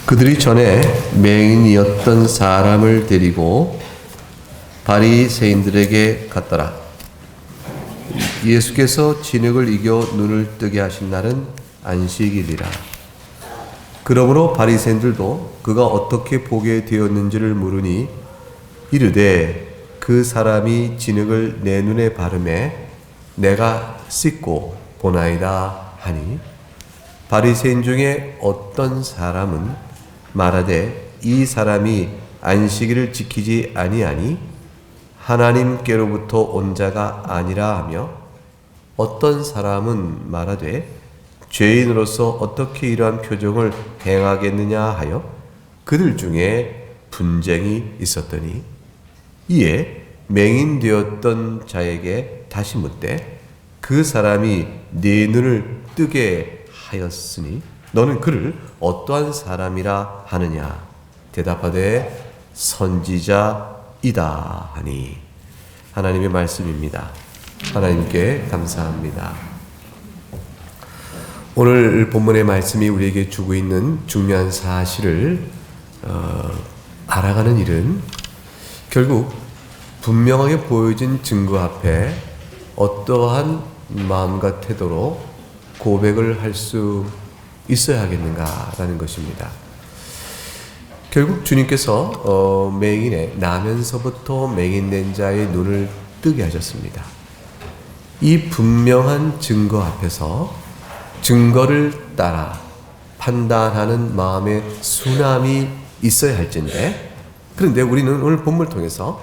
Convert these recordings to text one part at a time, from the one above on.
그들이 전에 맹인이었던 사람을 데리고 바리새인들에게 갔더라. 예수께서 진흙을 이겨 눈을 뜨게 하신 날은 안식일이라. 그러므로 바리새인들도 그가 어떻게 보게 되었는지를 물으니 이르되 그 사람이 진흙을 내 눈에 바르매 내가 씻고 보나이다 하니, 바리새인 중에 어떤 사람은 말하되 이 사람이 안식일을 지키지 아니하니 하나님께로부터 온 자가 아니라 하며, 어떤 사람은 말하되 죄인으로서 어떻게 이러한 표정을 행하겠느냐 하여 그들 중에 분쟁이 있었더니, 이에 맹인되었던 자에게 다시 묻되 그 사람이 네 눈을 뜨게 하였으니 너는 그를 어떠한 사람이라 하느냐? 대답하되 선지자이다 하니. 하나님의 말씀입니다. 하나님께 감사합니다. 오늘 본문의 말씀이 우리에게 주고 있는 중요한 사실을 알아가는 일은 결국 분명하게 보여진 증거 앞에 어떠한 마음과 태도로 고백을 할 수 있어야 하겠는가라는 것입니다. 결국 주님께서 나면서부터 맹인된 자의 눈을 뜨게 하셨습니다. 이 분명한 증거 앞에서 증거를 따라 판단하는 마음의 순함이 있어야 할진데, 그런데 우리는 오늘 본문을 통해서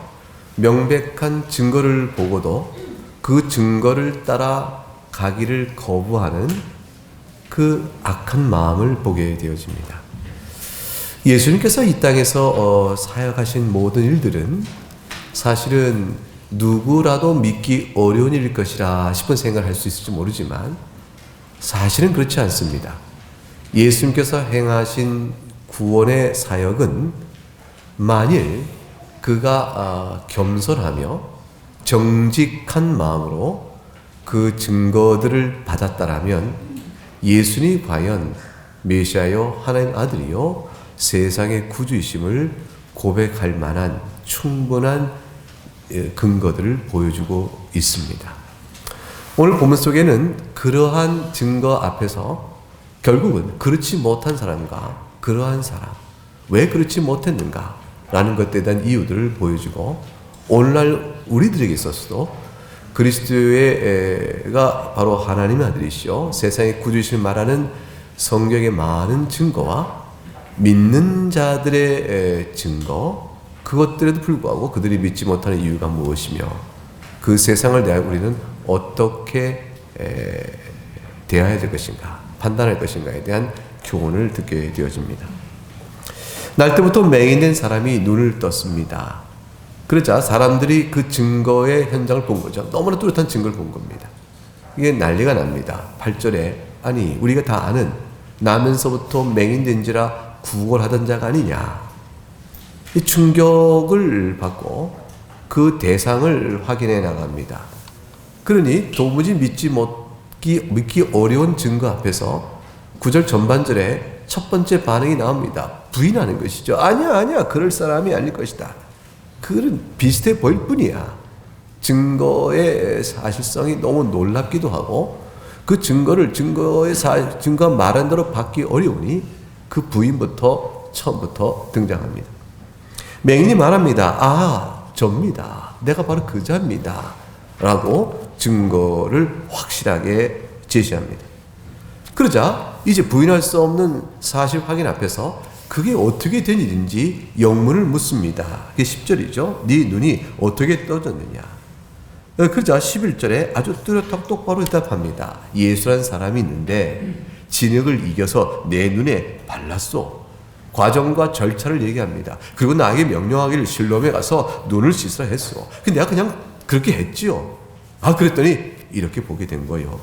명백한 증거를 보고도 그 증거를 따라 가기를 거부하는 그 악한 마음을 보게 되어집니다. 예수님께서 이 땅에서 사역하신 모든 일들은 사실은 누구라도 믿기 어려운 일일 것이라 싶은 생각을 할 수 있을지 모르지만 사실은 그렇지 않습니다. 예수님께서 행하신 구원의 사역은 만일 그가 겸손하며 정직한 마음으로 그 증거들을 받았다라면 예수님이 과연 메시아요 하나님 아들이요 세상의 구주이심을 고백할 만한 충분한 근거들을 보여주고 있습니다. 오늘 본문 속에는 그러한 증거 앞에서 결국은 그렇지 못한 사람과 그러한 사람, 왜 그렇지 못했는가 라는 것에 대한 이유들을 보여주고, 오늘날 우리들에게 있어서도 그리스도가 바로 하나님의 아들이시오 세상의 구주이심을 말하는 성경의 많은 증거와 믿는 자들의 증거, 그것들에도 불구하고 그들이 믿지 못하는 이유가 무엇이며 그 세상을 대하여 우리는 어떻게 대해야 될 것인가, 판단할 것인가에 대한 교훈을 듣게 되어집니다. 날 때부터 맹인된 사람이 눈을 떴습니다. 그러자 사람들이 그 증거의 현장을 본 거죠. 너무나 뚜렷한 증거를 본 겁니다. 이게 난리가 납니다. 8절에 아니 우리가 다 아는 나면서부터 맹인된지라 구걸하던 자가 아니냐. 이 충격을 받고 그 대상을 확인해 나갑니다. 그러니 도무지 믿기 어려운 증거 앞에서 9절 전반절에 첫 번째 반응이 나옵니다. 부인하는 것이죠. 아니야 그럴 사람이 아닐 것이다. 그건 비슷해 보일 뿐이야. 증거의 사실성이 너무 놀랍기도 하고 그 증거가 말한 대로 받기 어려우니 그 부인부터 처음부터 등장합니다. 맹인이 말합니다. 접니다. 내가 바로 그 자입니다. 라고 증거를 확실하게 제시합니다. 그러자 이제 부인할 수 없는 사실 확인 앞에서 그게 어떻게 된 일인지 영문을 묻습니다. 그게 10절이죠. 네 눈이 어떻게 떠졌느냐. 그러자 11절에 아주 뚜렷하고 똑바로 대답합니다. 예수라는 사람이 있는데 진흙을 이겨서 내 눈에 발랐소. 과정과 절차를 얘기합니다. 그리고 나에게 명령하기를 실로암에 가서 눈을 씻으라 했소. 근데 내가 그냥 그렇게 했지요. 그랬더니 이렇게 보게 된 거예요.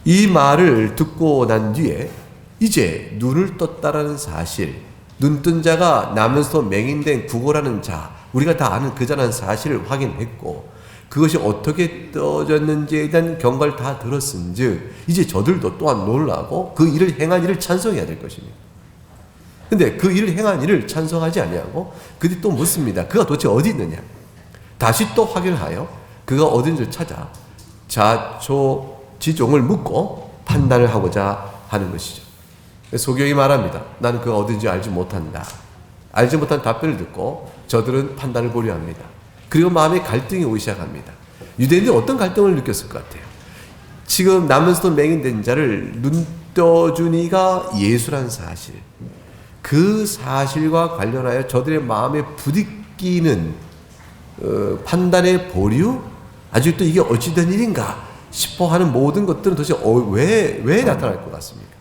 이 말을 듣고 난 뒤에 이제 눈을 떴다라는 사실, 눈뜬 자가 나면서 맹인된 구걸하는 자, 우리가 다 아는 그 자라는 사실을 확인했고 그것이 어떻게 떠졌는지에 대한 경과를 다 들었은즉 이제 저들도 또한 놀라고 그 일을 행한 일을 찬송해야 될 것입니다. 근데 그 일을 행한 이를 찬송하지 아니하고 그들이 또 묻습니다. 그가 도대체 어디 있느냐? 다시 또 확인하여 그가 어딘지를 찾아 자초지종을 묻고 판단을 하고자 하는 것이죠. 소경이 말합니다. 나는 그가 어딘지 알지 못한다. 알지 못한 답변을 듣고 저들은 판단을 보려 합니다. 그리고 마음에 갈등이 오기 시작합니다. 유대인들은 어떤 갈등을 느꼈을 것 같아요? 지금 나면서도 맹인된 자를 눈떠준 이가 예수라는 사실, 그 사실과 관련하여 저들의 마음에 부딪히는 판단의 보류, 아직도 이게 어찌된 일인가 싶어 하는 모든 것들은 도대체 왜 나타날 것 같습니까?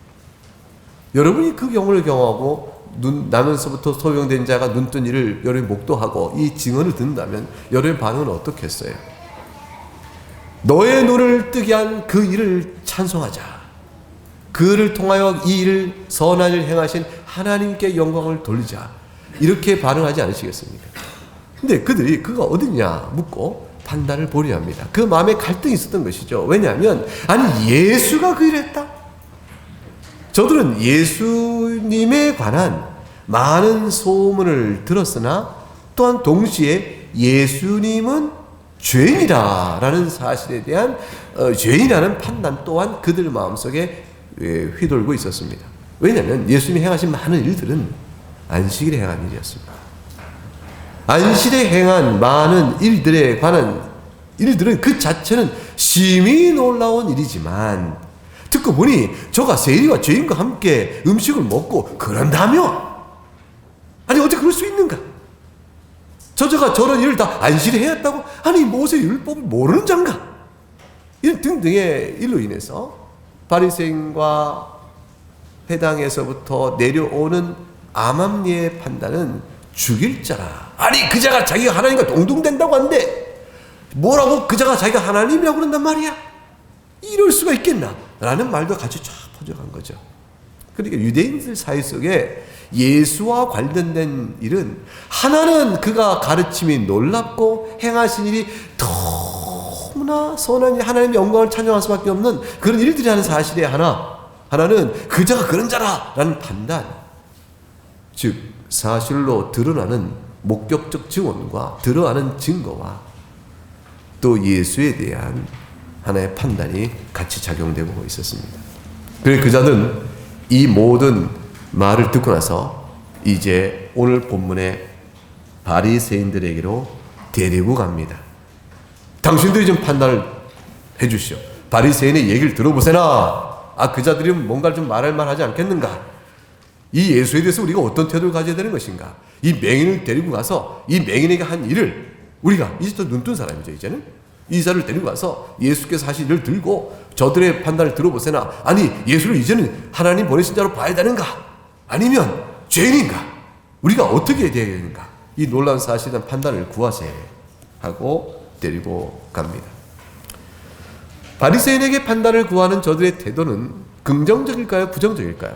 여러분이 그 경우를 경험하고 나면서부터 소용된 자가 눈뜬 일을 여러분이 목도하고 이 증언을 듣는다면 여러분의 반응은 어떻겠어요? 너의 눈을 뜨게 한 그 일을 찬송하자. 그를 통하여 이 일을 선한 일을 행하신 하나님께 영광을 돌리자. 이렇게 반응하지 않으시겠습니까? 근데 그들이 그가 어딨냐 묻고 판단을 보려 합니다. 그 마음에 갈등이 있었던 것이죠. 왜냐하면 아니 예수가 그 일을 했다. 저들은 예수님에 관한 많은 소문을 들었으나 또한 동시에 예수님은 죄인이라는 사실에 대한 죄인이라는 판단 또한 그들 마음속에 휘돌고 있었습니다. 왜냐하면 예수님이 행하신 많은 일들은 안식일에 행한 일이었습니다. 안식일에 행한 많은 일들에 관한 일들은 그 자체는 심히 놀라운 일이지만 듣고 보니 저가 세리와 죄인과 함께 음식을 먹고 그런다며? 아니 어떻게 그럴 수 있는가? 저자가 저런 일을 다 안식일에 해왔다고? 아니 모세 율법을 모르는 자인가? 이런 등등의 일로 인해서 바리새인과 회당에서부터 내려오는 암암리의 판단은 죽일 자라. 아니 그 자가 자기가 하나님과 동등된다고 한데 뭐라고 그 자가 자기가 하나님이라고 그런단 말이야? 이럴 수가 있겠나? 라는 말도 같이 쫙 퍼져간 거죠. 그러니까 유대인들 사이 속에 예수와 관련된 일은 하나는 그가 가르침이 놀랍고 행하신 일이 너무나 선한 일, 하나님의 영광을 찬양할 수밖에 없는 그런 일들이 하는 사실의 하나는 그 자가 그런 자라라는 판단, 즉 사실로 드러나는 목격적 증언과 드러나는 증거와 또 예수에 대한 하나의 판단이 같이 작용되고 있었습니다. 그래서 그자는 이 모든 말을 듣고 나서 이제 오늘 본문의 바리새인들에게로 데리고 갑니다. 당신들이 좀 판단을 해주시오. 바리새인의 얘기를 들어보세나. 그자들이 뭔가를 좀 말할 만하지 않겠는가? 이 예수에 대해서 우리가 어떤 태도를 가져야 되는 것인가? 이 맹인을 데리고 가서 이 맹인에게 한 일을 우리가 이제 또 눈뜬 사람이죠. 이제는 이 사람을 데리고 가서 예수께서 하신 일을 들고 저들의 판단을 들어보세나. 아니 예수를 이제는 하나님 보내신 자로 봐야 되는가? 아니면 죄인인가? 우리가 어떻게 해야 되는가? 이 놀라운 사실에 대한 판단을 구하세 하고 데리고 갑니다. 바리새인에게 판단을 구하는 저들의 태도는 긍정적일까요? 부정적일까요?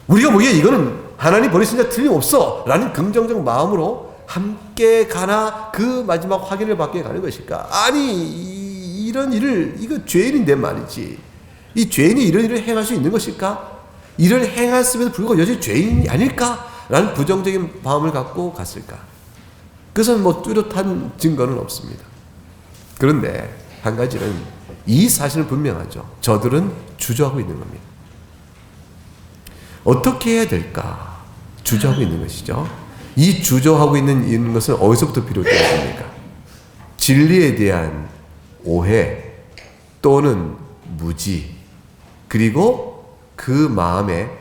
우리가 보기에 이거는 하나님 보내신 자 틀림없어 라는 긍정적 마음으로 함께 가나 그 마지막 확인을 받게 가는 것일까? 아니 이런 일을 이거 죄인인데 말이지. 이 죄인이 이런 일을 행할 수 있는 것일까? 이를 행했음에도 불구하고 여전히 죄인이 아닐까? 라는 부정적인 마음을 갖고 갔을까? 그것은 뚜렷한 증거는 없습니다. 그런데 한 가지는 이 사실은 분명하죠. 저들은 주저하고 있는 겁니다. 어떻게 해야 될까? 주저하고 있는 것이죠. 이 주저하고 있는 것은 어디서부터 비롯되어야 됩니까? 진리에 대한 오해 또는 무지, 그리고 그 마음에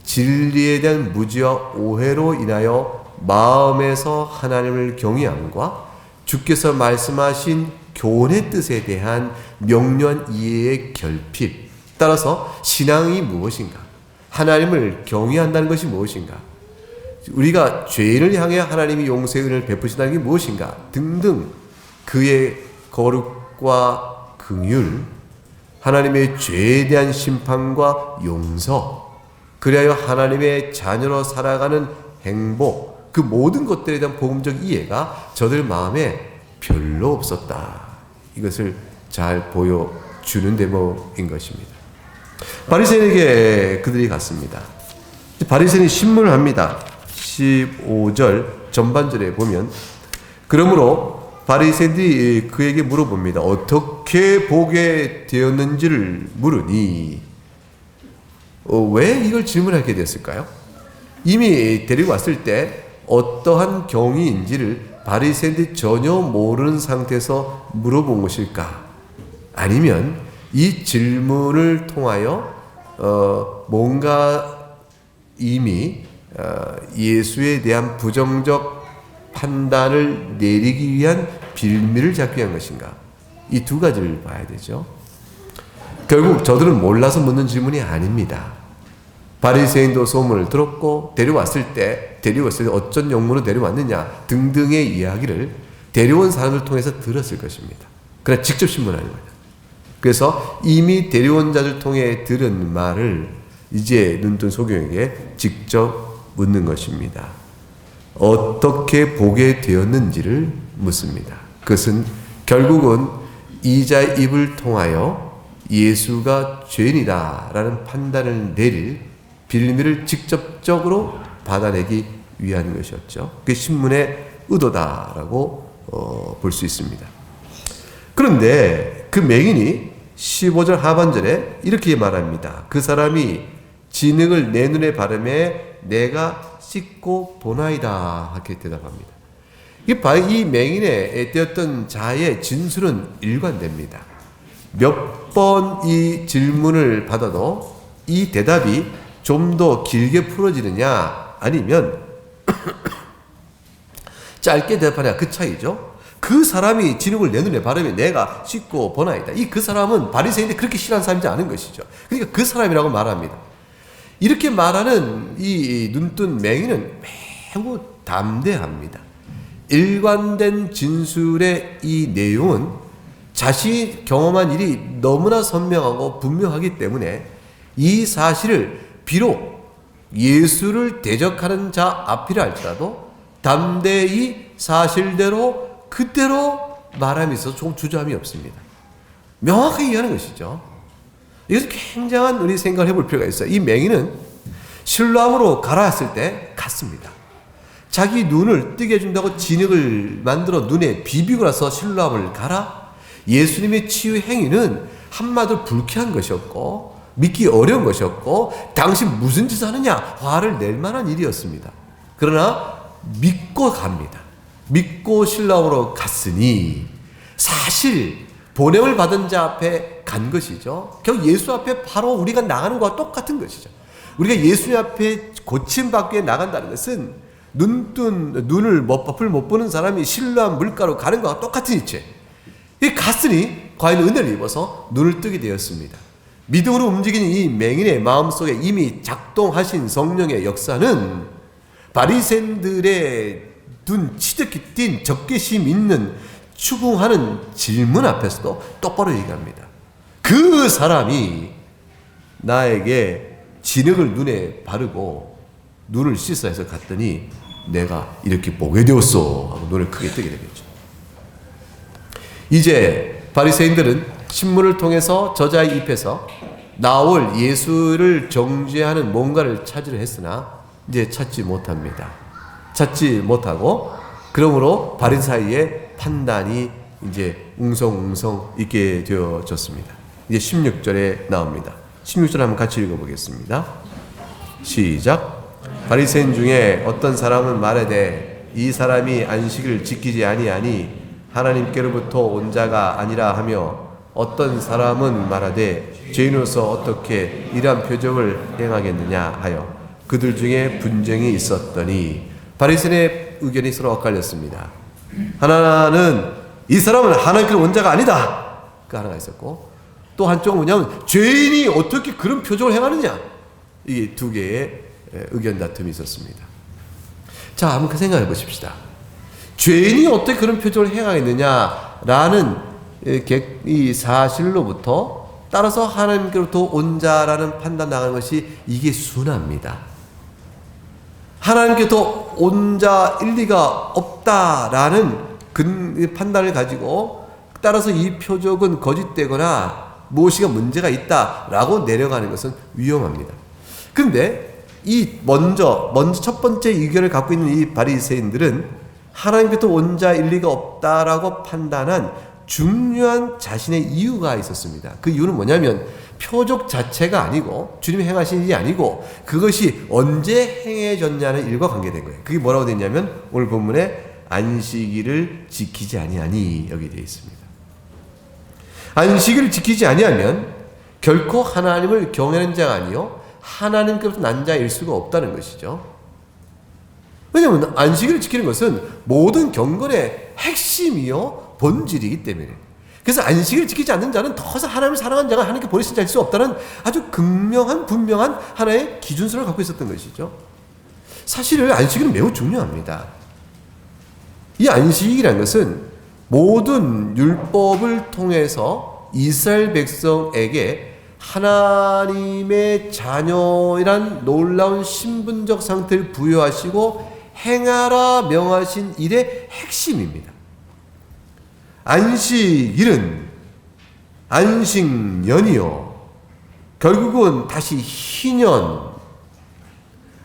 진리에 대한 무지와 오해로 인하여 마음에서 하나님을 경외함과 주께서 말씀하신 교훈의 뜻에 대한 명료한 이해의 결핍, 따라서 신앙이 무엇인가? 하나님을 경외한다는 것이 무엇인가? 우리가 죄인을 향해 하나님이 용서의 은혜를 베푸신다는 게 무엇인가? 등등 그의 거룩과 긍휼, 하나님의 죄에 대한 심판과 용서, 그리하여 하나님의 자녀로 살아가는 행복, 그 모든 것들에 대한 복음적 이해가 저들 마음에 별로 없었다. 이것을 잘 보여주는 대목인 것입니다. 바리새인에게 그들이 갔습니다. 바리새인이 신문을 합니다. 15절 전반절에 보면, 그러므로 바리새인들이 그에게 물어봅니다. 어떻게 보게 되었는지를 물으니, 왜 이걸 질문하게 됐을까요? 이미 데리고 왔을 때 어떠한 경위인지를 바리새인들이 전혀 모르는 상태에서 물어본 것일까? 아니면 이 질문을 통하여 뭔가 이미 예수에 대한 부정적 판단을 내리기 위한 빌미를 잡기 위한 것인가? 이 두 가지를 봐야 되죠. 결국 저들은 몰라서 묻는 질문이 아닙니다. 바리새인도 소문을 들었고 데려왔을 때 어쩐 용무로 데려왔느냐 등등의 이야기를 데려온 사람을 통해서 들었을 것입니다. 그러나 직접 신문하는 거예요. 그래서 이미 데려온 자들 통해 들은 말을 이제 눈뜬 소경에게 직접 묻는 것입니다. 어떻게 보게 되었는지를 묻습니다. 그것은 결국은 이자의 입을 통하여 예수가 죄인이다라는 판단을 내릴 빌미를 직접적으로 받아내기 위한 것이었죠. 그게 신문의 의도다라고 볼 수 있습니다. 그런데 그 맹인이 15절 하반절에 이렇게 말합니다. 그 사람이 진흙을 내 눈에 바르매 내가 씻고 보나이다 하게 대답합니다. 이 맹인의 떼었던 자의 진술은 일관됩니다. 몇 번 이 질문을 받아도 이 대답이 좀 더 길게 풀어지느냐 아니면 짧게 대답하냐 그 차이죠. 그 사람이 진흙을 내 눈에 바르면 내가 씻고 보나이다. 그 사람은 바리새인인데 그렇게 싫어하는 사람이지 않은 것이죠. 그러니까 그 사람이라고 말합니다. 이렇게 말하는 이 눈뜬 맹인은 매우 담대합니다. 일관된 진술의 이 내용은 자신이 경험한 일이 너무나 선명하고 분명하기 때문에 이 사실을 비록 예수를 대적하는 자 앞이라 할지라도 담대히 사실대로 그대로 말함에 있어서 조금 주저함이 없습니다. 명확하게 이해하는 것이죠. 이것은 굉장한 우리 생각을 해볼 필요가 있어요. 이 맹인은 실로암으로 가라 했을 때 갔습니다. 자기 눈을 뜨게 해준다고 진흙을 만들어 눈에 비비고 나서 실로암을 가라? 예수님의 치유 행위는 한마디로 불쾌한 것이었고 믿기 어려운 것이었고 당신 무슨 짓을 하느냐 화를 낼 만한 일이었습니다. 그러나 믿고 갑니다. 믿고 실로암으로 갔으니 사실 보냄을 받은 자 앞에 간 것이죠. 결국 예수 앞에 바로 우리가 나가는 것과 똑같은 것이죠. 우리가 예수님 앞에 고침받기 위해 나간다는 것은 눈을 앞을 못 보는 사람이 실로암 물가로 가는 것과 똑같은 이체. 갔으니 과연 은혜를 입어서 눈을 뜨게 되었습니다. 믿음으로 움직이는 이 맹인의 마음속에 이미 작동하신 성령의 역사는 바리새인들의 눈 치득히 띈 적개심 있는 추궁하는 질문 앞에서도 똑바로 얘기합니다. 그 사람이 나에게 진흙을 눈에 바르고 눈을 씻어 해서 갔더니 내가 이렇게 보게 되었어 하고 눈을 크게 뜨게 되겠죠. 이제 바리새인들은 신문을 통해서 저자의 입에서 나올 예수를 정죄하는 뭔가를 찾으려 했으나 이제 찾지 못합니다. 찾지 못하고 그러므로 바리사이의 판단이 이제 웅성웅성 있게 되어졌습니다. 이제 16절에 나옵니다. 16절 한번 같이 읽어보겠습니다. 시작. 바리새인 중에 어떤 사람은 말하되 이 사람이 안식을 지키지 아니하니 하나님께로부터 온 자가 아니라 하며 어떤 사람은 말하되 죄인으로서 어떻게 이러한 표적을 행하겠느냐 하여 그들 중에 분쟁이 있었더니 바리새인의 의견이 서로 엇갈렸습니다. 하나는 이 사람은 하나님께로 온 자가 아니다. 그 하나가 있었고 또 한쪽은 뭐냐면 죄인이 어떻게 그런 표적을 행하느냐. 이 두 개의 의견 다툼이 있었습니다. 자, 한번 그 생각해 보십시다. 죄인이 어떻게 그런 표적을 행하겠느냐라는 이 사실로부터 따라서 하나님께로부터 온 자라는 판단 나가는 것이 이게 순화입니다. 하나님께로부터 온 자일 리가 없다라는 판단을 가지고 따라서 이 표적은 거짓되거나 무엇이가 문제가 있다라고 내려가는 것은 위험합니다. 그런데 이 먼저 첫 번째 의견을 갖고 있는 이 바리새인들은 하나님께서 원자 일리가 없다라고 판단한 중요한 자신의 이유가 있었습니다. 그 이유는 뭐냐면 표적 자체가 아니고 주님이 행하신 일이 아니고 그것이 언제 행해졌냐는 일과 관계된 거예요. 그게 뭐라고 되어 있냐면 오늘 본문에 안식일을 지키지 아니하니 여기 되어 있습니다. 안식일을 지키지 아니하면 결코 하나님을 경외하는 자가 아니요 하나님께로부터 난 자일 수가 없다는 것이죠. 왜냐하면 안식일을 지키는 것은 모든 경건의 핵심이요 본질이기 때문에. 그래서 안식일을 지키지 않는 자는 더 이상 하나님을 사랑하는 자가 하나님께 보내신 자일 수 없다는 아주 극명한 분명한 하나의 기준서를 갖고 있었던 것이죠. 사실 안식일은 매우 중요합니다. 이 안식이라는 것은 모든 율법을 통해서 이스라엘 백성에게 하나님의 자녀이란 놀라운 신분적 상태를 부여하시고 행하라 명하신 일의 핵심입니다. 안식일은 안식년이요 결국은 다시 희년,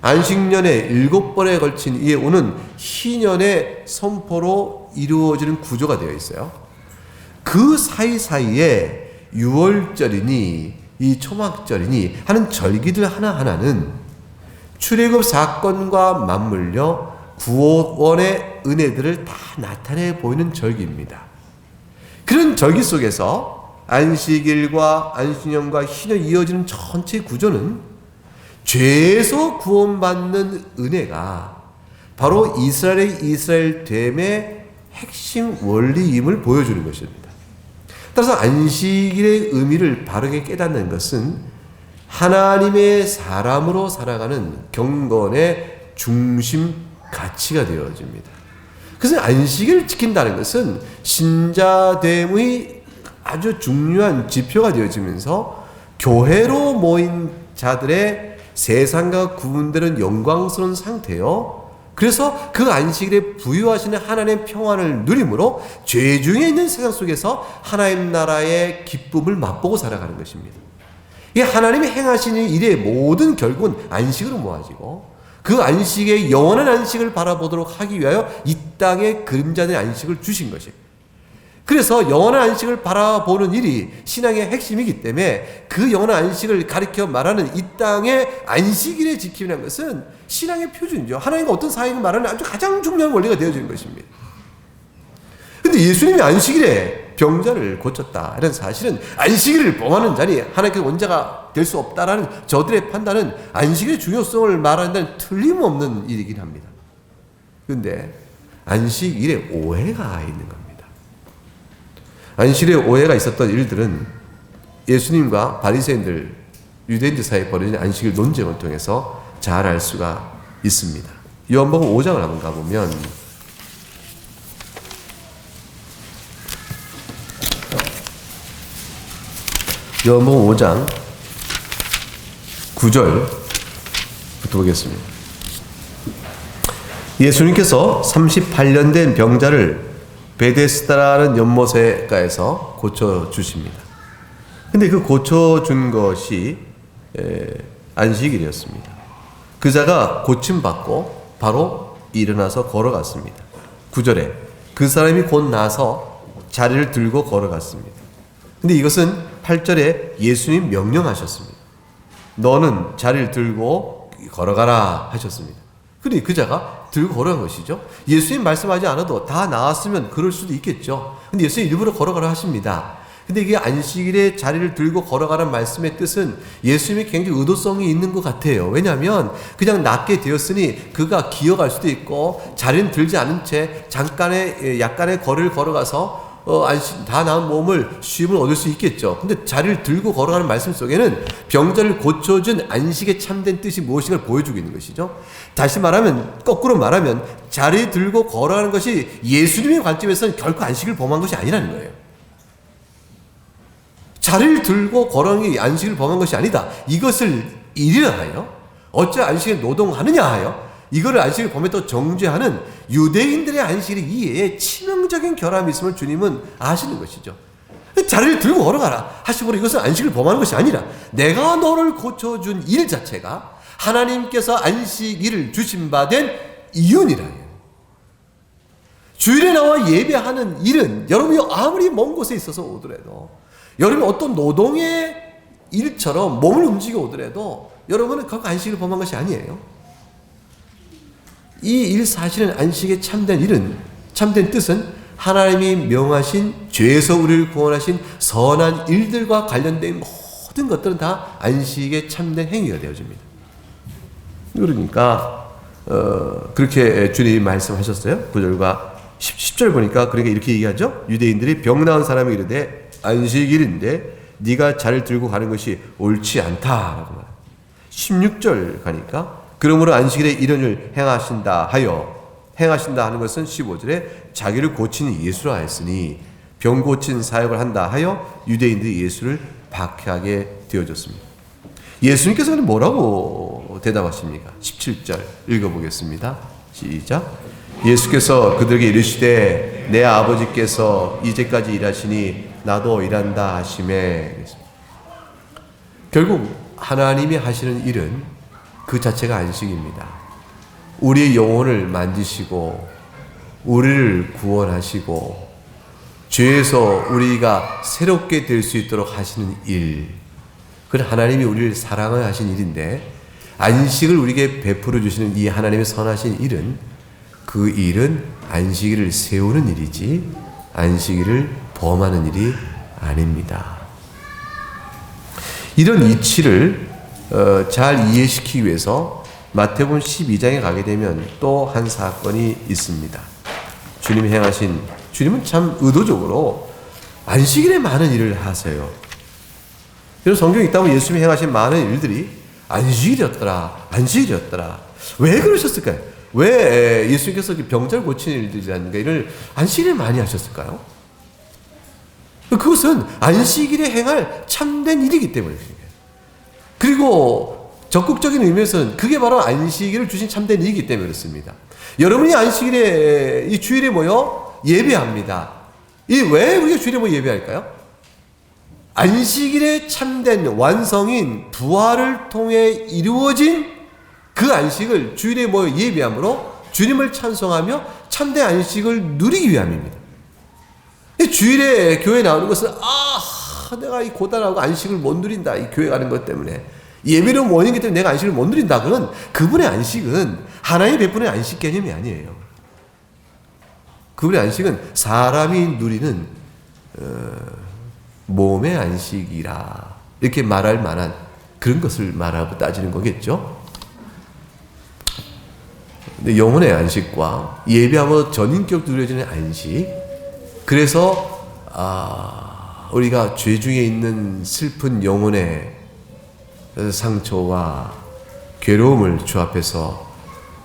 안식년의 7번에 걸친 이에 오는 희년의 선포로 이루어지는 구조가 되어 있어요. 그 사이사이에 유월절이니 이 초막절이니 하는 절기들 하나하나는 출애굽 사건과 맞물려 구원의 은혜들을 다 나타내 보이는 절기입니다. 그런 절기 속에서 안식일과 안식년과 희년 이어지는 전체 구조는 죄에서 구원받는 은혜가 바로 이스라엘의 이스라엘됨의 핵심 원리임을 보여주는 것입니다. 따라서 안식일의 의미를 바르게 깨닫는 것은 하나님의 사람으로 살아가는 경건의 중심 가치가 되어집니다. 그래서 안식일을 지킨다는 것은 신자됨의 아주 중요한 지표가 되어지면서 교회로 모인 자들의 세상과 구분되는 영광스러운 상태요. 그래서 그 안식일에 부여하시는 하나님의 평안을 누림으로 죄 중에 있는 세상 속에서 하나님 나라의 기쁨을 맛보고 살아가는 것입니다. 이 하나님이 행하시는 일의 모든 결국은 안식으로 모아지고 그 안식의 영원한 안식을 바라보도록 하기 위하여 이 땅에 그림자된 안식을 주신 것이에요. 그래서 영원한 안식을 바라보는 일이 신앙의 핵심이기 때문에 그 영원한 안식을 가리켜 말하는 이 땅의 안식일의 지킴이라는 것은 신앙의 표준이죠. 하나님과 어떤 사이를 말하는 아주 가장 중요한 원리가 되어지는 것입니다. 그런데 예수님이 안식일에 병자를 고쳤다 이런 사실은 안식일을 범하는 자니 하나님께서 원자가 될 수 없다라는 저들의 판단은 안식일의 중요성을 말한다는 틀림없는 일이긴 합니다. 그런데 안식일에 오해가 있는 겁니다. 안식일에 오해가 있었던 일들은 예수님과 바리새인들, 유대인들 사이에 벌어진 안식일 논쟁을 통해서 잘 알 수가 있습니다. 요한복음 5장을 한번 가보면 요한복음 5장 9절부터 보겠습니다. 예수님께서 38년 된 병자를 베데스다라는 연못가에서 고쳐주십니다. 근데 그 고쳐준 것이 안식일이었습니다. 그 자가 고침받고 바로 일어나서 걸어갔습니다. 9절에 그 사람이 곧 나서 자리를 들고 걸어갔습니다. 근데 이것은 8절에 예수님 명령하셨습니다. 너는 자리를 들고 걸어가라 하셨습니다. 근데 그 자가 들고 걸어간 것이죠. 예수님 말씀하지 않아도 다 나왔으면 그럴 수도 있겠죠. 근데 예수님 일부러 걸어가라 하십니다. 근데 이게 안식일에 자리를 들고 걸어가라는 말씀의 뜻은 예수님이 굉장히 의도성이 있는 것 같아요. 왜냐하면 그냥 낫게 되었으니 그가 기어갈 수도 있고 자리는 들지 않은 채 약간의 거리를 걸어가서 다 나은 몸을 쉼을 얻을 수 있겠죠. 근데 자리를 들고 걸어가는 말씀 속에는 병자를 고쳐준 안식의 참된 뜻이 무엇인가를 보여주고 있는 것이죠. 다시 말하면 거꾸로 말하면 자리 들고 걸어가는 것이 예수님의 관점에서는 결코 안식을 범한 것이 아니라는 거예요. 자리를 들고 걸어가는 게 안식을 범한 것이 아니다. 이것을 일이라 하여 어찌 안식에 노동하느냐 하여 이거를 안식을 범했다고 정죄하는 유대인들의 안식의 이해에 치명적인 결함이 있음을 주님은 아시는 것이죠. 자리를 들고 걸어가라 하시므로 이것은 안식을 범하는 것이 아니라 내가 너를 고쳐준 일 자체가 하나님께서 안식일을 주신 바 된 이유니라요. 주일에 나와 예배하는 일은 여러분이 아무리 먼 곳에 있어서 오더라도, 여러분이 어떤 노동의 일처럼 몸을 움직여 오더라도 여러분은 그 안식일을 범한 것이 아니에요. 이 일 사실은, 안식의 참된 일은, 참된 뜻은 하나님이 명하신, 죄에서 우리를 구원하신 선한 일들과 관련된 모든 것들은 다 안식의 참된 행위가 되어집니다. 그러니까 그렇게 주님이 말씀하셨어요. 9절과 10절 보니까 그러니까 이렇게 얘기하죠. 유대인들이 병 나은 사람이 이르되 안식일인데 네가 자를 들고 가는 것이 옳지 않다라고 말합니다. 16절 가니까 그러므로 안식일에 이런 일을 행하신다 하는 것은 15절에 자기를 고치는 예수라 했으니 병 고친 사역을 한다 하여 유대인들이 예수를 박해하게 되어졌습니다. 예수님께서는 뭐라고 대답하십니까? 17절 읽어보겠습니다. 시작. 예수께서 그들에게 이르시되 내 아버지께서 이제까지 일하시니 나도 일한다 하시매. 결국 하나님이 하시는 일은 그 자체가 안식입니다. 우리의 영혼을 만지시고 우리를 구원하시고 죄에서 우리가 새롭게 될 수 있도록 하시는 일, 그건 하나님이 우리를 사랑하여 하신 일인데, 안식을 우리에게 베풀어 주시는 이 하나님의 선하신 일은, 그 일은 안식일을 세우는 일이지 안식일을 범하는 일이 아닙니다. 이런 이치를 잘 이해시키기 위해서 마태복음 12장에 가게 되면 또 한 사건이 있습니다. 주님은 참 의도적으로 안식일에 많은 일을 하세요. 그래서 성경에 있다 보면 예수님이 행하신 많은 일들이 안식일이었더라. 왜 그러셨을까요? 왜 예수님께서 병자를 고치는 일들이라든가 이를 안식일에 많이 하셨을까요? 그것은 안식일에 행할 참된 일이기 때문이에요. 그리고 적극적인 의미에서는 그게 바로 안식일을 주신 참된 일이기 때문에 그렇습니다. 여러분이 안식일에, 이 주일에 모여 예배합니다. 왜 우리가 주일에 모여 예배할까요? 안식일의 참된 완성인 부활을 통해 이루어진 그 안식을 주일에 모여 예배함으로 주님을 찬송하며 참된 안식을 누리기 위함입니다. 주일에 교회 나오는 것은 내가 이 고단하고 안식을 못 누린다, 이 교회 가는 것 때문에, 예배는 원인이기 때문에 내가 안식을 못 누린다. 그분의 안식은 하나님이 베푸는 안식 개념이 아니에요. 그분의 안식은 사람이 누리는 몸의 안식이라 이렇게 말할 만한 그런 것을 말하고 따지는 거겠죠. 근데 영혼의 안식과 예배하고 전인격 누려지는 안식, 그래서 우리가 죄 중에 있는 슬픈 영혼의 상처와 괴로움을 주 앞에서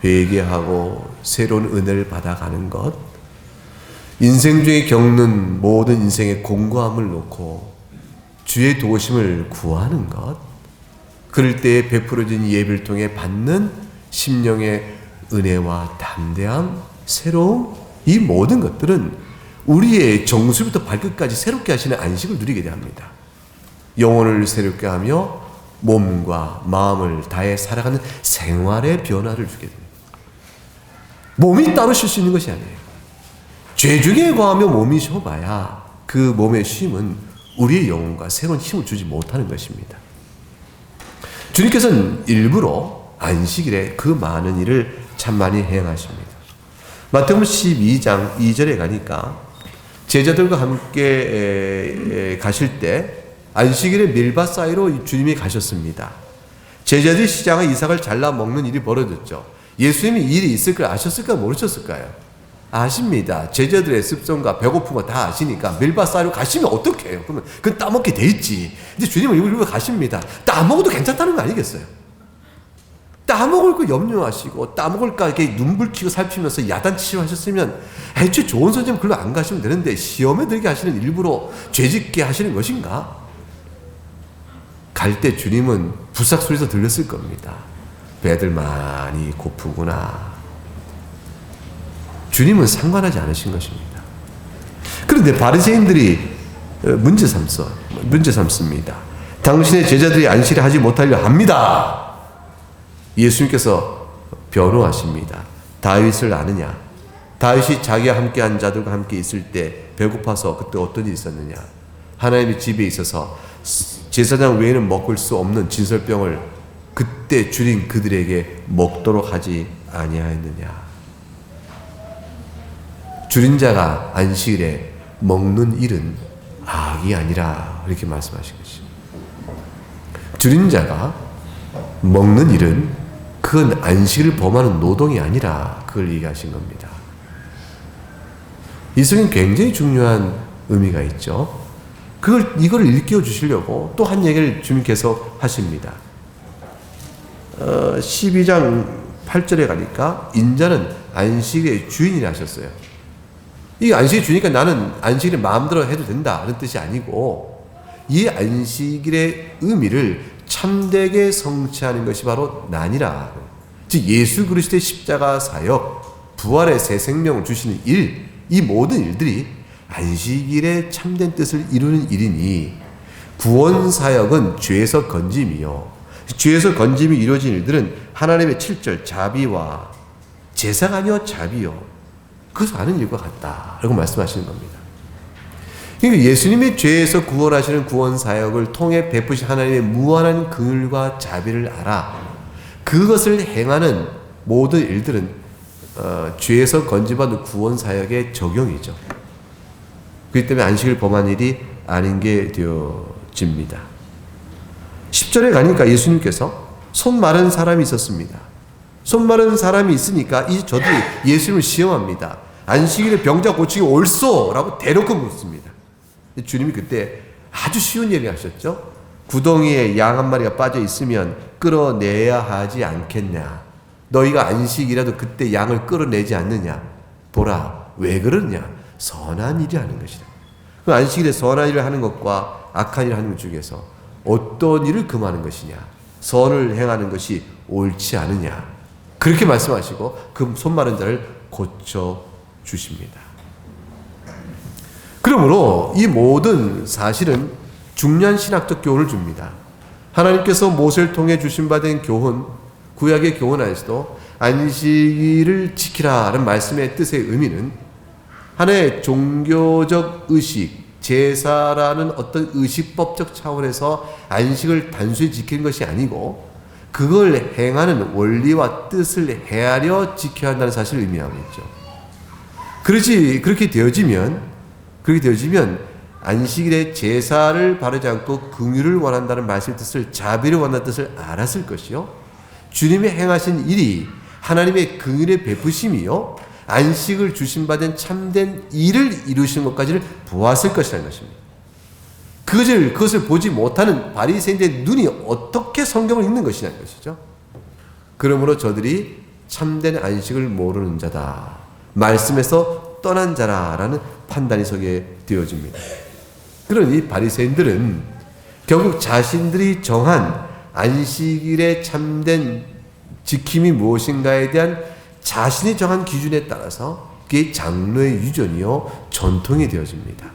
회개하고 새로운 은혜를 받아가는 것, 인생 중에 겪는 모든 인생의 공고함을 놓고 주의 도우심을 구하는 것, 그럴 때에 베풀어진 예배를 통해 받는 심령의 은혜와 담대함, 새로움, 이 모든 것들은 우리의 정수부터 발끝까지 새롭게 하시는 안식을 누리게 됩니다. 영혼을 새롭게 하며 몸과 마음을 다해 살아가는 생활의 변화를 주게 됩니다. 몸이 따로 쉴 수 있는 것이 아니에요. 죄 중에 거하며 몸이 쉬어봐야 그 몸의 쉼은 우리의 영혼과 새로운 힘을 주지 못하는 것입니다. 주님께서는 일부러 안식일에 그 많은 일을 참 많이 행하십니다. 마태복음 12장 2절에 가니까 제자들과 함께 가실 때 안식일에 밀밭 사이로 주님이 가셨습니다. 제자들이 시장에 이삭을 잘라 먹는 일이 벌어졌죠. 예수님이 일이 있을 걸 아셨을까 모르셨을까요? 아십니다. 제자들의 습성과 배고픔을 다 아시니까 밀밭 사이로 가시면 어떡해요? 그러면 그건 따먹게 돼 있지. 근데 주님은 일부러 가십니다. 따먹어도 괜찮다는 거 아니겠어요? 따먹을 거 염려하시고 따먹을까 이렇게 눈불 켜고 살피면서 야단치려 하셨으면 애초에 좋은 선생님 글로 안 가시면 되는데 시험에 들게 하시는, 일부러 죄짓게 하시는 것인가? 갈 때 주님은 부싹 소리에서 들렸을 겁니다. 배들 많이 고프구나. 주님은 상관하지 않으신 것입니다. 그런데 바리새인들이 문제 삼습니다. 당신의 제자들이 안식을 하지 못하려 합니다. 예수님께서 변호하십니다. 다윗을 아느냐? 다윗이 자기와 함께한 자들과 함께 있을 때 배고파서 그때 어떤 일이 있었느냐? 하나님의 집에 있어서 제사장 외에는 먹을 수 없는 진설병을 그때 줄인 그들에게 먹도록 하지 아니하였느냐? 줄인 자가 안식일에 먹는 일은 악이 아니라 이렇게 말씀하신 것이죠. 줄인 자가 먹는 일은 그건 안식일을 범하는 노동이 아니라 그걸 얘기하신 겁니다. 이 성경 굉장히 중요한 의미가 있죠. 이걸 일깨워 주시려고 또 한 얘기를 주님께서 하십니다. 12장 8절에 가니까 인자는 안식의 주인이라 하셨어요. 이 안식의 주니까 나는 안식일을 마음대로 해도 된다 그런 뜻이 아니고, 이 안식일의 의미를 참되게 성취하는 것이 바로 나니라. 즉 예수 그리스도의 십자가 사역, 부활의 새 생명을 주시는 일, 이 모든 일들이 안식일의 참된 뜻을 이루는 일이니, 구원 사역은 죄에서 건짐이요, 죄에서 건짐이 이루어진 일들은 하나님의 7절 자비와 제사가 아니요 자비요, 그것을 아는 일과 같다 라고 말씀하시는 겁니다. 그러니까 예수님의 죄에서 구원하시는 구원 사역을 통해 베푸신 하나님의 무한한 긍휼과 자비를 알아 그것을 행하는 모든 일들은 죄에서 건져받은 구원 사역의 적용이죠. 그렇기 때문에 안식을 범한 일이 아닌 게 되어집니다. 10절에 가니까 예수님께서 손 마른 사람이 있었습니다. 손 마른 사람이 있으니까 이제 저들이 예수님을 시험합니다. 안식일에 병자 고치기 옳소? 라고 대놓고 묻습니다. 주님이 그때 아주 쉬운 얘기를 하셨죠. 구덩이에 양 한 마리가 빠져 있으면 끌어내야 하지 않겠냐? 너희가 안식이라도 그때 양을 끌어내지 않느냐? 보라, 왜 그러냐? 선한 일이 하는 것이다. 그 안식일에 선한 일을 하는 것과 악한 일을 하는 것 중에서 어떤 일을 금하는 것이냐? 선을 행하는 것이 옳지 않으냐? 그렇게 말씀하시고 그 손마른 자를 고쳐 주십니다. 그러므로 이 모든 사실은 중요한 신학적 교훈을 줍니다. 하나님께서 모세를 통해 주신 바 된 교훈, 구약의 교훈 안에서도 안식일을 지키라는 말씀의 뜻의 의미는 하나의 종교적 의식, 제사라는 어떤 의식법적 차원에서 안식을 단순히 지키는 것이 아니고 그걸 행하는 원리와 뜻을 헤아려 지켜야 한다는 사실을 의미하고 있죠. 그렇게 되어지면 안식일에 제사를 바르지 않고 긍휼을 원한다는 말씀의 뜻을, 자비를 원한다는 뜻을 알았을 것이요, 주님이 행하신 일이 하나님의 긍휼의 베푸심이요 안식을 주신 바 된 참된 일을 이루신 것까지를 보았을 것이라는 것입니다. 그것을 보지 못하는 바리새인들의 눈이 어떻게 성경을 읽는 것이냐는 것이죠. 그러므로 저들이 참된 안식을 모르는 자다, 말씀에서 떠난 자라라는 판단이 서게 되어집니다. 그러니 바리새인들은 결국 자신들이 정한 안식일의 참된 지킴이 무엇인가에 대한 자신이 정한 기준에 따라서 그게 장로의 유전이요 전통이 되어집니다.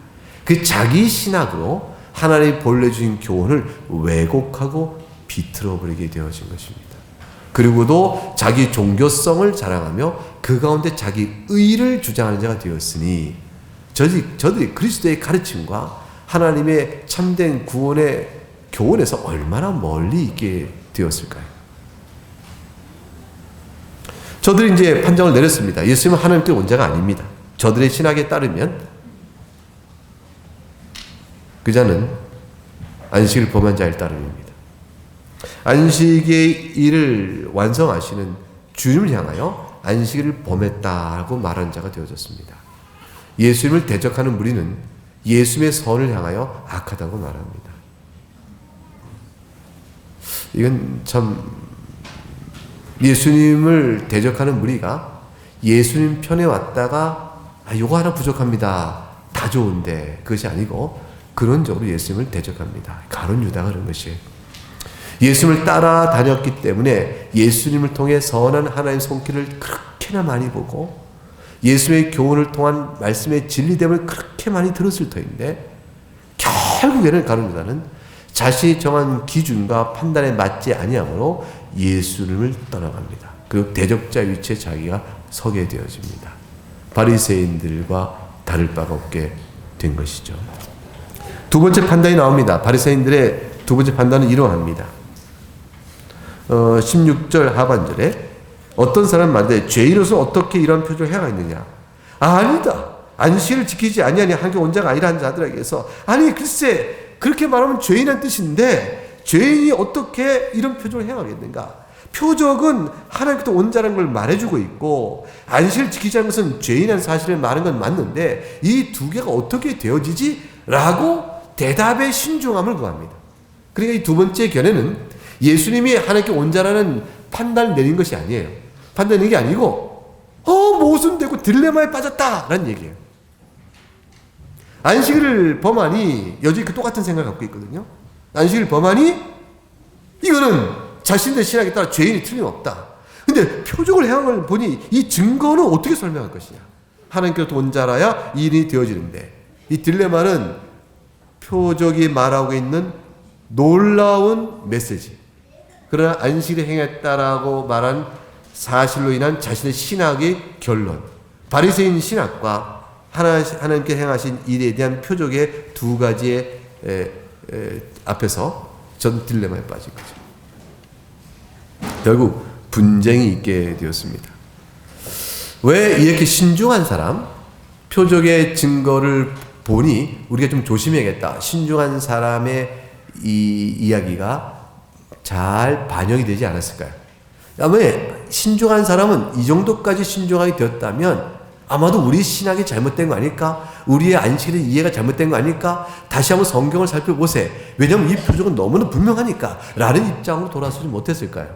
그 자기 신학으로 하나님이 본래 주신 교훈을 왜곡하고 비틀어버리게 되어진 것입니다. 그리고도 자기 종교성을 자랑하며 그 가운데 자기 의를 주장하는 자가 되었으니 저들이 그리스도의 가르침과 하나님의 참된 구원의 교훈에서 얼마나 멀리 있게 되었을까요? 저들이 이제 판정을 내렸습니다. 예수님은 하나님께 온 자가 아닙니다. 저들의 신학에 따르면 그 자는 안식을 범한 자일 따름입니다. 안식의 일을 완성하시는 주님을 향하여 안식일을 범했다고 말하는 자가 되어졌습니다. 예수님을 대적하는 무리는 예수님의 선을 향하여 악하다고 말합니다. 이건 참, 예수님을 대적하는 무리가 예수님 편에 왔다가 요거 하나 부족합니다, 다 좋은데, 그것이 아니고 근원적으로 예수님을 대적합니다. 가룟 유다가 그런 것이에요. 예수님을 따라다녔기 때문에 예수님을 통해 선한 하나님의 손길을 그렇게나 많이 보고 예수님의 교훈을 통한 말씀의 진리됨을 그렇게 많이 들었을 터인데, 결국에는 가룟 유다는 자신이 정한 기준과 판단에 맞지 아니하므로 예수님을 떠나갑니다. 그리고 대적자 위치에 자기가 서게 되어집니다. 바리새인들과 다를 바가 없게 된 것이죠. 두 번째 판단이 나옵니다. 바리새인들의 두 번째 판단은 이러합니다. 16절 하반절에 어떤 사람 말되 죄인으로서 어떻게 이런 표적을 행하 있느냐. 아니다. 안식일을 지키지 아니하니 한게 온 자가 아니라 한 자들에게서 아니 글쎄 그렇게 말하면 죄인이란 뜻인데 죄인이 어떻게 이런 표적을 행하겠는가. 표적은 하나님께서 온 자라는 걸 말해주고 있고 안식일을 지키지 않는 것은 죄인이라는 사실을 말하는 건 맞는데 이 두 개가 어떻게 되어지지? 라고 대답에 신중함을 구합니다. 그러니까 이 두 번째 견해는 예수님이 하나님께 온 자라는 판단을 내린 것이 아니에요. 판단 내린 게 아니고 모순되고 딜레마에 빠졌다 라는 얘기예요. 안식일을 범하니 여전히 그 똑같은 생각을 갖고 있거든요. 안식일을 범하니 이거는 자신들의 신학에 따라 죄인이 틀림없다. 근데 표적을 행한 걸 보니 이 증거는 어떻게 설명할 것이냐. 하나님께로부터 온 자라야 이 일이 되어지는데 이 딜레마는 표적이 말하고 있는 놀라운 메시지, 그러나 안식일을 행했다라고 말한 사실로 인한 자신의 신학의 결론, 바리새인 신학과 하나님께 행하신 일에 대한 표적의 두 가지의 앞에서 전 딜레마에 빠진 거죠. 결국 분쟁이 있게 되었습니다. 왜 이렇게 신중한 사람, 표적의 증거를 보니 우리가 좀 조심해야겠다. 신중한 사람의 이 이야기가 잘 반영이 되지 않았을까요? 아마 신중한 사람은 이 정도까지 신중하게 되었다면 아마도 우리 신학이 잘못된 거 아닐까? 우리의 안식일의 이해가 잘못된 거 아닐까? 다시 한번 성경을 살펴보세요. 왜냐하면 이 표적은 너무나 분명하니까 라는 입장으로 돌아서지 못했을까요?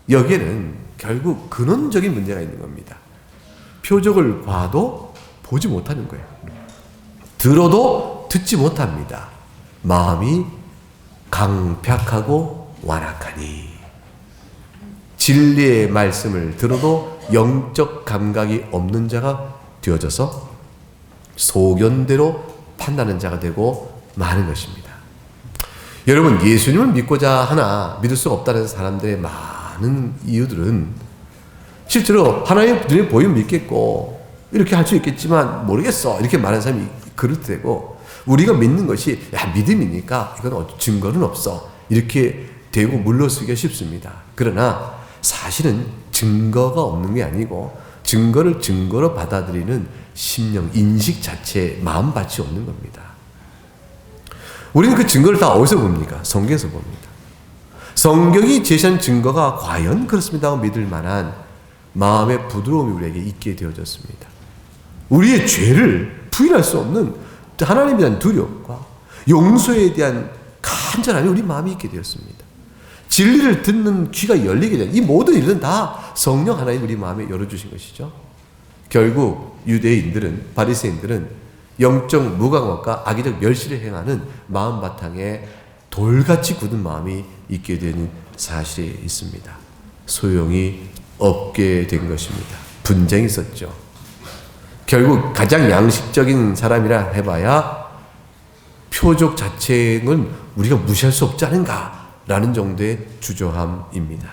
여기에는 결국 근원적인 문제가 있는 겁니다. 표적을 봐도 보지 못하는 거예요. 들어도 듣지 못합니다. 마음이 강팍하고 완악하니. 진리의 말씀을 들어도 영적 감각이 없는 자가 되어져서 소견대로 판단하는 자가 되고 마는 것입니다. 여러분, 예수님을 믿고자 하나 믿을 수가 없다는 사람들의 많은 이유들은 실제로 하나님 눈에 보이면 믿겠고 이렇게 할 수 있겠지만 모르겠어 이렇게 말하는 사람이 그릇되고, 우리가 믿는 것이 믿음이니까 이건 증거는 없어 이렇게 되고 물러서기가 쉽습니다. 그러나 사실은 증거가 없는 게 아니고 증거를 증거로 받아들이는 심령, 인식 자체에 마음밭이 없는 겁니다. 우리는 그 증거를 다 어디서 봅니까? 성경에서 봅니다. 성경이 제시한 증거가 과연 그렇습니다 하고 믿을 만한 마음의 부드러움이 우리에게 있게 되어졌습니다. 우리의 죄를 부인할 수 없는 하나님에 대한 두려움과 용서에 대한 간절함이 우리 마음이 있게 되었습니다. 진리를 듣는 귀가 열리게 된 이 모든 일은 다 성령 하나님 우리 마음에 열어주신 것이죠. 결국 유대인들은, 바리새인들은 영적 무감각과 악의적 멸시를 행하는 마음 바탕에 돌같이 굳은 마음이 있게 되는 사실이 있습니다. 소용이 없게 된 것입니다. 분쟁이 있었죠. 결국 가장 양식적인 사람이라 해봐야 표적 자체는 우리가 무시할 수 없지 않은가라는 정도의 주저함입니다.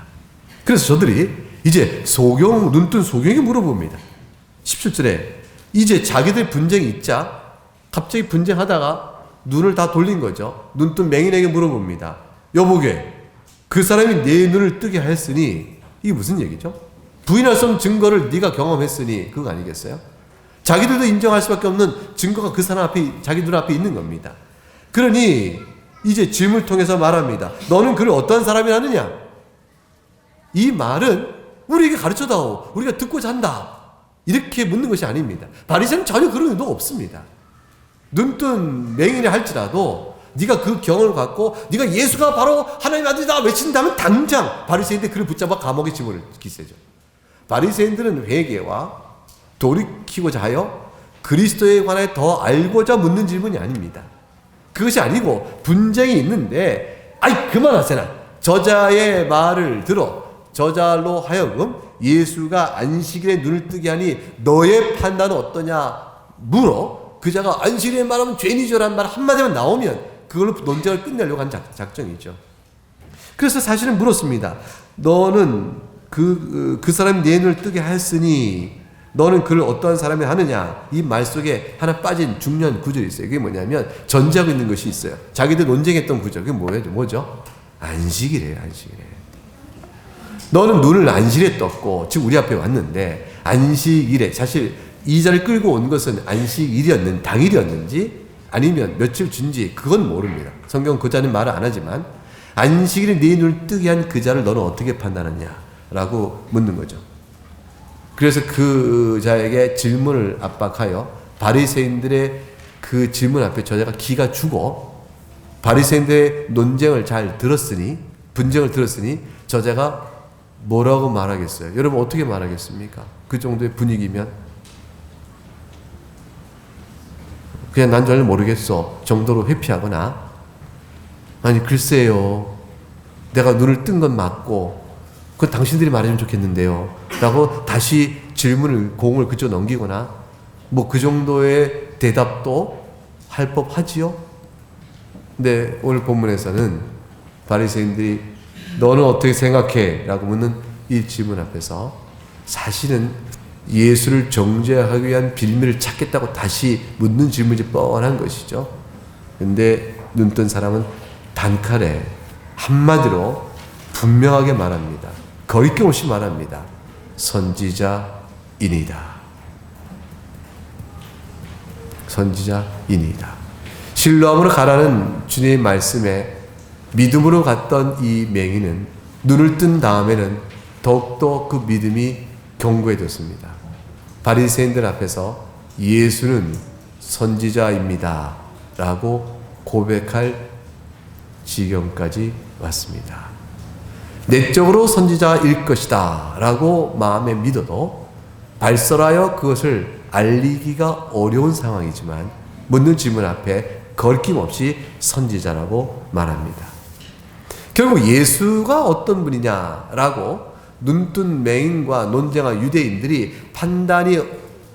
그래서 저들이 이제 눈뜬 소경에게 물어봅니다. 17절에 이제 자기들 분쟁이 있자 갑자기 분쟁하다가 눈을 다 돌린 거죠. 눈뜬 맹인에게 물어봅니다. 여보게, 그 사람이 내 눈을 뜨게 하였으니 이게 무슨 얘기죠? 부인할 수 없는 증거를 네가 경험했으니 그거 아니겠어요? 자기들도 인정할 수밖에 없는 증거가 그 사람 앞에, 자기 눈 앞에 있는 겁니다. 그러니 이제 질문을 통해서 말합니다. 너는 그를 어떠한 사람이라느냐? 이 말은 우리에게 가르쳐다오. 우리가 듣고자 한다. 이렇게 묻는 것이 아닙니다. 바리새인은 전혀 그런 의도가 없습니다. 눈뜬 맹인이 할지라도 네가 그 경험을 갖고 네가 예수가 바로 하나님의 아들이다 외친다면 당장 바리새인들 그를 붙잡아 감옥에 집어넣을 기세죠. 바리새인들은 회개와 돌이키고자 하여 그리스도에 관해 더 알고자 묻는 질문이 아닙니다. 그것이 아니고 분쟁이 있는데 그만하세나. 저자의 말을 들어 저자로 하여금 예수가 안식일에 눈을 뜨게 하니 너의 판단은 어떠냐 물어 그자가 안식일에 말하면 죄인이죠라는 말 한마디만 나오면 그걸로 논쟁을 끝내려고 한 작정이죠. 그래서 사실은 물었습니다. 너는 그 사람이 내 눈을 뜨게 하였으니 너는 그를 어떠한 사람이 하느냐. 이 말 속에 하나 빠진 중요한 구절이 있어요. 그게 뭐냐면 전제하고 있는 것이 있어요. 자기들 논쟁했던 구절. 그게 뭐죠? 안식이래요. 안식이래. 너는 눈을 안식일에 떴고 지금 우리 앞에 왔는데 안식일에, 사실 이 자를 끌고 온 것은 안식일이었는지 당일이었는지 아니면 며칠 준지 그건 모릅니다. 성경은 그 자는 말을 안 하지만 안식일에 네 눈을 뜨게 한 그 자를 너는 어떻게 판단하느냐 라고 묻는 거죠. 그래서 그 자에게 질문을 압박하여 바리새인들의 그 질문 앞에 저자가 기가 죽어 바리새인들의 논쟁을 잘 들었으니, 분쟁을 들었으니 저자가 뭐라고 말하겠어요? 여러분 어떻게 말하겠습니까? 그 정도의 분위기면 그냥 난 전혀 모르겠어 정도로 회피하거나, 아니 글쎄요 내가 눈을 뜬 건 맞고 그건 당신들이 말해주면 좋겠는데요 라고 다시 공을 그쪽 넘기거나 뭐 그 정도의 대답도 할 법하지요. 근데 오늘 본문에서는 바리새인들이 너는 어떻게 생각해? 라고 묻는 이 질문 앞에서 사실은 예수를 정죄하기 위한 빌미를 찾겠다고 다시 묻는 질문이 뻔한 것이죠. 근데 눈뜬 사람은 단칼에 한마디로 분명하게 말합니다. 거리낌 없이 말합니다. 선지자이니이다. 선지자이니이다. 실로암으로 가라는 주님의 말씀에 믿음으로 갔던 이 맹인은 눈을 뜬 다음에는 더욱더 그 믿음이 견고해졌습니다. 바리새인들 앞에서 예수는 선지자입니다 라고 고백할 지경까지 왔습니다. 내적으로 선지자일 것이다 라고 마음에 믿어도 발설하여 그것을 알리기가 어려운 상황이지만 묻는 질문 앞에 거리낌없이 선지자라고 말합니다. 결국 예수가 어떤 분이냐라고 눈뜬 맹인과 논쟁한 유대인들이 판단이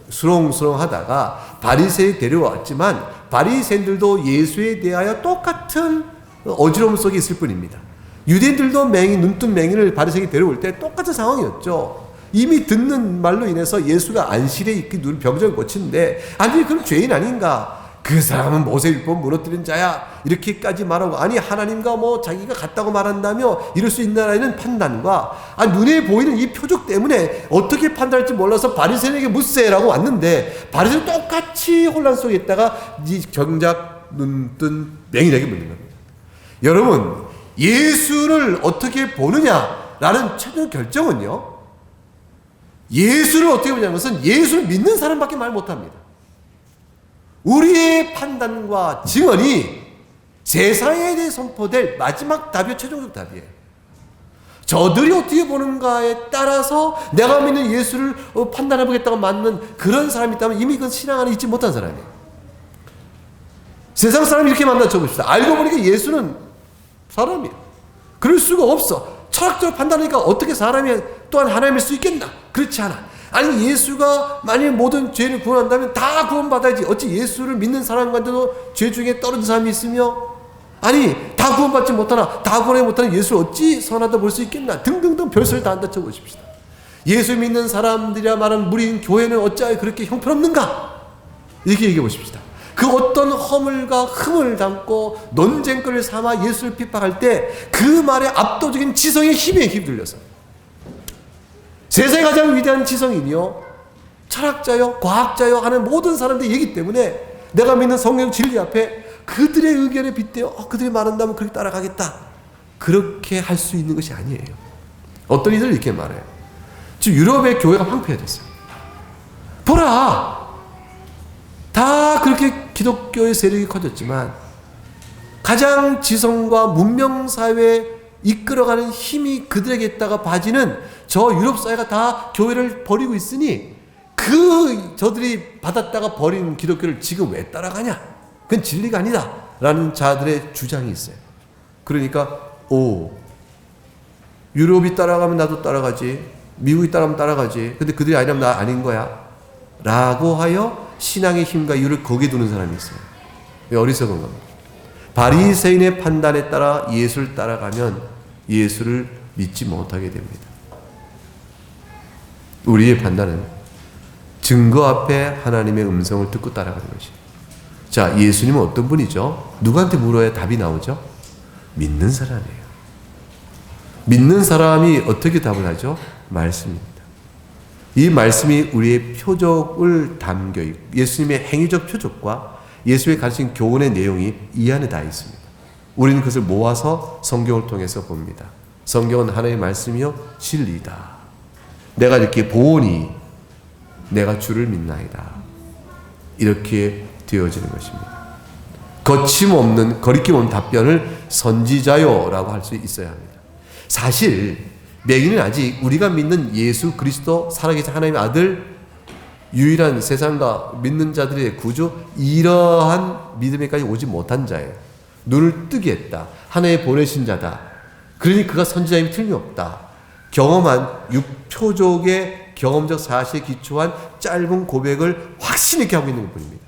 수렁수렁하다가 바리새에 데려왔지만 바리새인들도 예수에 대하여 똑같은 어지러움 속에 있을 뿐입니다. 유대인들도 눈뜬 맹인을 바리새에게 데려올 때 똑같은 상황이었죠. 이미 듣는 말로 인해서 예수가 안식일에 있기 눈 병정을 고치는데 아니 그럼 죄인 아닌가? 그 사람은 모세율법 무너뜨린 자야 이렇게까지 말하고, 아니 하나님과 뭐 자기가 같다고 말한다며 이럴 수 있나라는 판단과 눈에 보이는 이 표적 때문에 어떻게 판단할지 몰라서 바리새인에게 묻세라고 왔는데 바리새인 똑같이 혼란 속에 있다가 이 정작 눈뜬 맹인에게 묻는 겁니다. 여러분 예수를 어떻게 보느냐라는 최종 결정은요, 예수를 어떻게 보냐는 것은 예수를 믿는 사람밖에 말 못합니다. 우리의 판단과 증언이 세상에 대해 선포될 마지막 답이요, 최종적 답이에요. 저들이 어떻게 보는가에 따라서 내가 믿는 예수를 판단해보겠다고 맞는 그런 사람이 있다면 이미 그건 신앙 안에 있지 못한 사람이에요. 세상 사람이 이렇게 만나 쳐봅시다. 알고 보니까 예수는 사람이에요. 그럴 수가 없어. 철학적으로 판단하니까 어떻게 사람이 또한 하나님일 수 있겠나? 그렇지 않아. 아니 예수가 만일 모든 죄를 구원한다면 다 구원받아야지. 어찌 예수를 믿는 사람과도 죄 중에 떨어진 사람이 있으며, 아니 다 구원받지 못하나 다 구원하지 못하는 예수를 어찌 선하다 볼 수 있겠나 등등등 별소리 다 한다 쳐보십시다. 예수 믿는 사람들이라 말하는 무리인 교회는 어찌하여 그렇게 형편없는가? 이렇게 얘기해 보십시다. 그 어떤 허물과 흠을 담고 논쟁거리를 삼아 예수를 핍박할 때 그 말에 압도적인 지성의 힘에 휩들려서, 세상에 가장 위대한 지성인이요 철학자요 과학자요 하는 모든 사람들이 얘기 때문에 내가 믿는 성경 진리 앞에 그들의 의견에 빗대어 그들이 말한다면 그렇게 따라가겠다, 그렇게 할 수 있는 것이 아니에요. 어떤 이들은 이렇게 말해요. 지금 유럽의 교회가 황폐해졌어요. 보라, 다 그렇게 기독교의 세력이 커졌지만 가장 지성과 문명사회에 이끌어가는 힘이 그들에게 있다가 빠지는 저 유럽 사회가 다 교회를 버리고 있으니 저들이 받았다가 버린 기독교를 지금 왜 따라가냐? 그건 진리가 아니다 라는 자들의 주장이 있어요. 그러니까 유럽이 따라가면 나도 따라가지, 미국이 따라가면 따라가지, 근데 그들이 아니라면 나 아닌 거야 라고 하여 신앙의 힘과 이유를 거기에 두는 사람이 있어요. 어리석은 겁니다. 바리새인의 판단에 따라 예수를 따라가면 예수를 믿지 못하게 됩니다. 우리의 판단은 증거 앞에 하나님의 음성을 듣고 따라가는 것이에요. 자, 예수님은 어떤 분이죠? 누구한테 물어야 답이 나오죠? 믿는 사람이에요. 믿는 사람이 어떻게 답을 하죠? 말씀입니다. 이 말씀이 우리의 표적을 담겨 있고 예수님의 행위적 표적과 예수의 가르친 교훈의 내용이 이 안에 다 있습니다. 우리는 그것을 모아서 성경을 통해서 봅니다. 성경은 하나님의 말씀이요 진리이다. 내가 이렇게 보니 내가 주를 믿나이다. 이렇게 되어지는 것입니다. 거침없는 거리낌 없는 답변을 선지자요라고 할 수 있어야 합니다. 사실 맹인은 아직 우리가 믿는 예수 그리스도 살아계신 하나님의 아들 유일한 세상과 믿는 자들의 구주 이러한 믿음에까지 오지 못한 자예요. 눈을 뜨게 했다. 하나님 보내신 자다. 그러니 그가 선지자임이 틀림없다. 경험한 육표적의 경험적 사실에 기초한 짧은 고백을 확신 있게 하고 있는 것뿐입니다.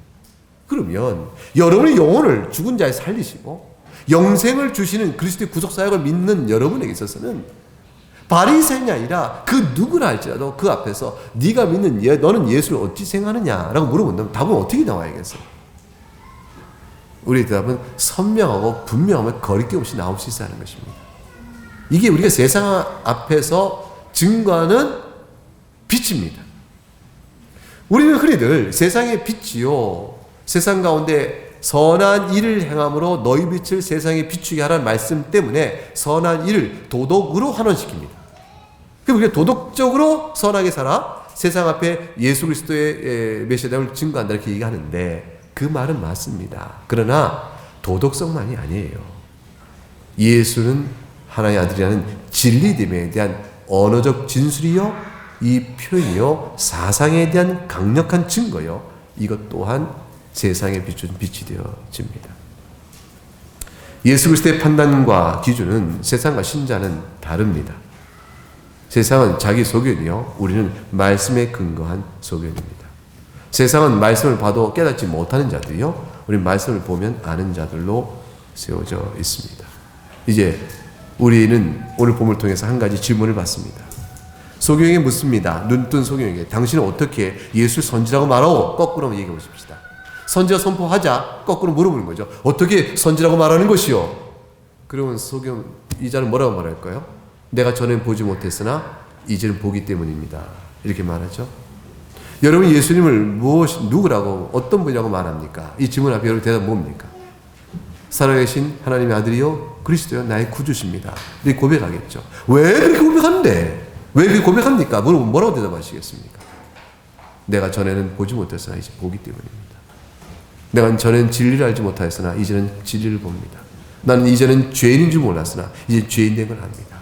그러면 여러분의 영혼을 죽은 자에 살리시고 영생을 주시는 그리스도의 구속사역을 믿는 여러분에게 있어서는 바리새인이 아니라 그 누구나 할지라도 그 앞에서 네가 믿는 너는 예수를 어찌 생각하느냐라고 물어본다면 답은 어떻게 나와야겠어요? 우리의 대답은 선명하고 분명하면 거리낌 없이 나올 수 있어야 하는 것입니다. 이게 우리가 세상 앞에서 증거하는 빛입니다. 우리는 흔히들 세상의 빛이요 세상 가운데 선한 일을 행함으로 너희 빛을 세상에 비추게 하라는 말씀 때문에 선한 일을 도덕으로 환원시킵니다. 그럼 우리가 도덕적으로 선하게 살아 세상 앞에 예수 그리스도의 메시아됨을 증거한다 이렇게 얘기하는데 그 말은 맞습니다. 그러나 도덕성만이 아니에요. 예수는 하나님의 아들이라는 진리됨에 대한 언어적 진술이요 이 표현이요 사상에 대한 강력한 증거요 이것 또한 세상에 비춘 빛이 되어집니다. 예수 그리스도의 판단과 기준은 세상과 신자는 다릅니다. 세상은 자기 소견이요 우리는 말씀에 근거한 소견입니다. 세상은 말씀을 봐도 깨닫지 못하는 자들이요 우리는 말씀을 보면 아는 자들로 세워져 있습니다. 이제 우리는 오늘 본문을 통해서 한 가지 질문을 받습니다. 소경에게 묻습니다. 눈뜬 소경에게 당신은 어떻게 예수 선지라고 말하오? 거꾸로 얘기해 보십시다. 선지자 선포하자 거꾸로 물어보는 거죠. 어떻게 선지라고 말하는 것이요? 그러면 소경 이자는 뭐라고 말할까요? 내가 전엔 보지 못했으나 이제는 보기 때문입니다. 이렇게 말하죠. 여러분 예수님을 누구라고 어떤 분이라고 말합니까? 이 질문 앞에 여러분 대답 뭡니까? 살아계신 하나님의 아들이요 그리스도요 나의 구주십니다. 이렇게 고백하겠죠. 왜 그렇게 고백하는데? 왜 그렇게 고백합니까? 뭐라고 대답하시겠습니까? 내가 전에는 보지 못했으나 이제 보기 때문입니다. 내가 전에는 진리를 알지 못하였으나 이제는 진리를 봅니다. 나는 이제는 죄인인 줄 몰랐으나 이제 죄인 된 걸 압니다.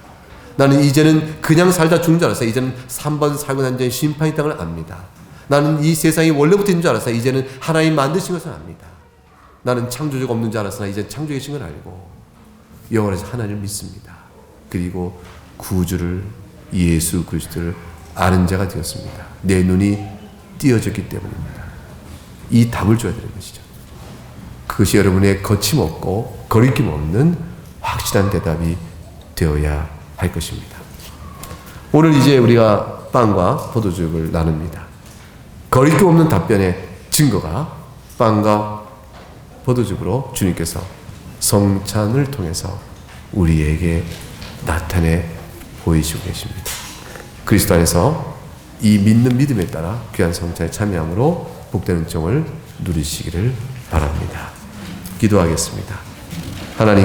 나는 이제는 그냥 살다 죽는 줄 알았어요. 이제는 3번 살고 난 뒤에 심판이 있다는 걸 압니다. 나는 이 세상이 원래부터 있는 줄 알았어요. 이제는 하나님 만드신 것을 압니다. 나는 창조주가 없는 줄 알았으나 이제 창조계신 걸 알고 영원에서 하나님을 믿습니다. 그리고 구주를 예수 그리스도를 아는 자가 되었습니다. 내 눈이 띄어졌기 때문입니다. 이 답을 줘야 되는 것이죠. 그것이 여러분의 거침없고 거리낌 없는 확실한 대답이 되어야 할 것입니다. 오늘 이제 우리가 빵과 포도즙을 나눕니다. 거리낌 없는 답변의 증거가 빵과 포도즙으로 주님께서 성찬을 통해서 우리에게 나타내 보이시고 계십니다. 그리스도 안에서 이 믿는 믿음에 따라 귀한 성찬에 참여함으로 복된 은총을 누리시기를 바랍니다. 기도하겠습니다. 하나님